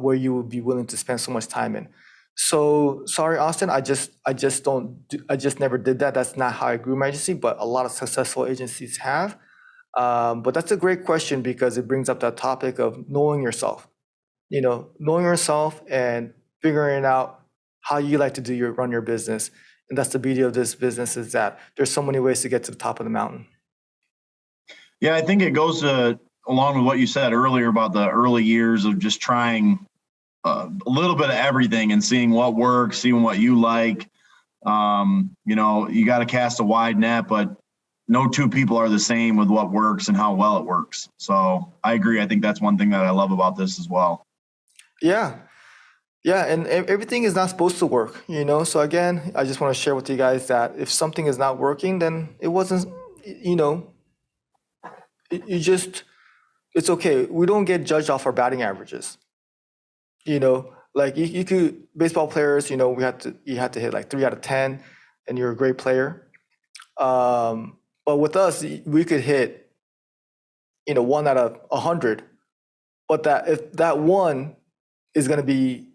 where you would be willing to spend so much time in. So sorry, Austin, I just never did that. That's not how I grew my agency, but a lot of successful agencies have. But that's a great question, because it brings up that topic of knowing yourself. Knowing yourself and figuring out how you like to run your business. And that's the beauty of this business, is that there's so many ways to get to the top of the mountain. Yeah, I think it goes along with what you said earlier about the early years of just trying a little bit of everything and seeing what works, seeing what you like. You got to cast a wide net, but no two people are the same with what works and how well it works. So I agree. I think that's one thing that I love about this as well. Yeah. Yeah, and everything is not supposed to work, So again, I just want to share with you guys that if something is not working, then it wasn't, it's okay. We don't get judged off our batting averages. Like you could, baseball players, you had to hit like 3 out of 10, and you're a great player. But with us, we could hit, 1 out of 100. But if that one is going to be,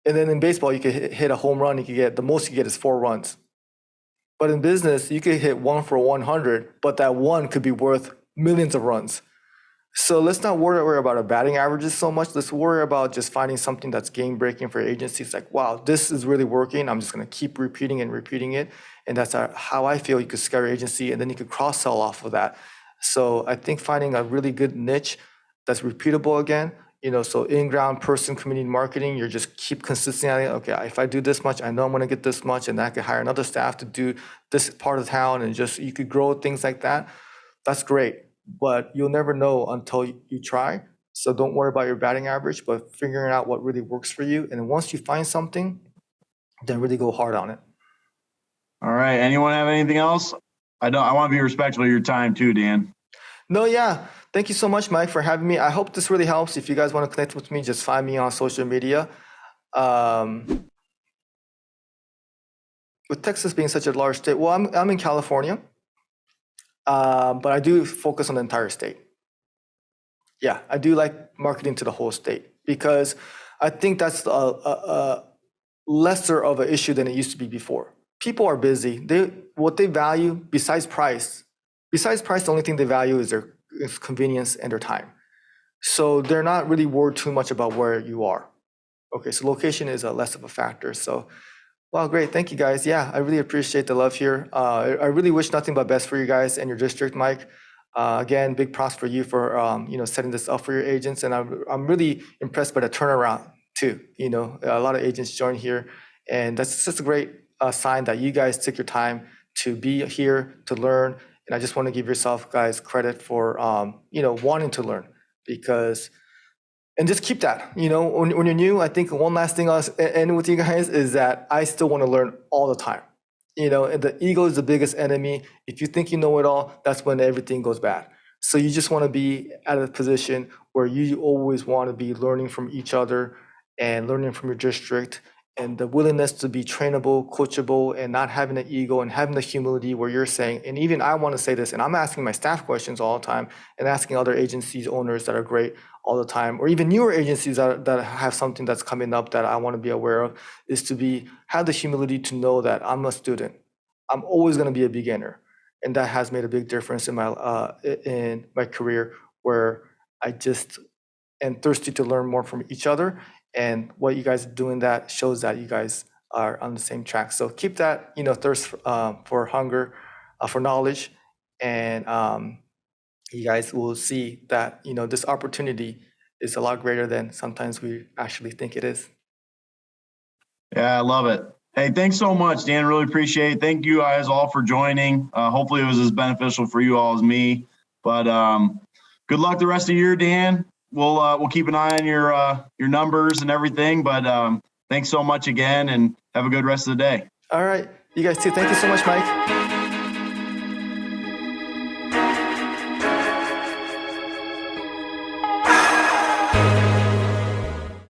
and then in baseball, you could hit a home run. The most you get is 4 runs. But in business, you could hit 1 for 100, but that one could be worth millions of runs. So let's not worry about our batting averages so much. Let's worry about just finding something that's game breaking for agencies. Like, wow, this is really working. I'm just going to keep repeating it. And that's how I feel you could scale your agency, and then you could cross sell off of that. So I think finding a really good niche that's repeatable again, so in-ground person community marketing, you're just keep consistently, okay, if I do this much, I know I'm going to get this much, and I could hire another staff to do this part of town, and just you could grow things like that. That's great. But you'll never know until you try. So don't worry about your batting average, but figuring out what really works for you. And once you find something, then really go hard on it. All right. Anyone have anything else? I want to be respectful of your time too, Dan. No, yeah. Thank you so much, Mike, for having me. I hope this really helps. If you guys want to connect with me, just find me on social media. With Texas being such a large state, well, I'm in California. But I do focus on the entire state. Yeah, I do like marketing to the whole state because I think that's a lesser of an issue than it used to be before. People are busy. What they value besides price, the only thing they value is their is convenience and their time. So they're not really worried too much about where you are. Okay, so location is a less of a factor. So, well, great. Thank you guys. Yeah, I really appreciate the love here. I really wish nothing but best for you guys and your district, Mike. Again, big props for you for setting this up for your agents, and I'm really impressed by the turnaround too. A lot of agents join here, and that's just a great sign that you guys took your time to be here to learn. And I just want to give yourself guys credit for wanting to learn because and just keep that. When you're new, I think one last thing I'll end with you guys is that I still want to learn all the time. And the ego is the biggest enemy. If you think you know it all, that's when everything goes bad. So you just want to be at a position where you always want to be learning from each other and learning from your district, and the willingness to be trainable, coachable, and not having an ego and having the humility where you're saying, and even I want to say this, and I'm asking my staff questions all the time and asking other agencies owners that are great all the time, or even newer agencies that have something that's coming up that I want to be aware of, is to have the humility to know that I'm a student. I'm always going to be a beginner. And that has made a big difference in my career, where I just am thirsty to learn more from each other. And what you guys are doing that shows that you guys are on the same track. So keep that, thirst for hunger, for knowledge, and you guys will see that this opportunity is a lot greater than sometimes we actually think it is. Yeah, I love it. Hey, thanks so much, Dan. Really appreciate it. Thank you guys all for joining. Hopefully it was as beneficial for you all as me. But good luck the rest of the year, Dan. We'll keep an eye on your numbers and everything. But thanks so much again, and have a good rest of the day. All right, you guys too. Thank you so much, Mike.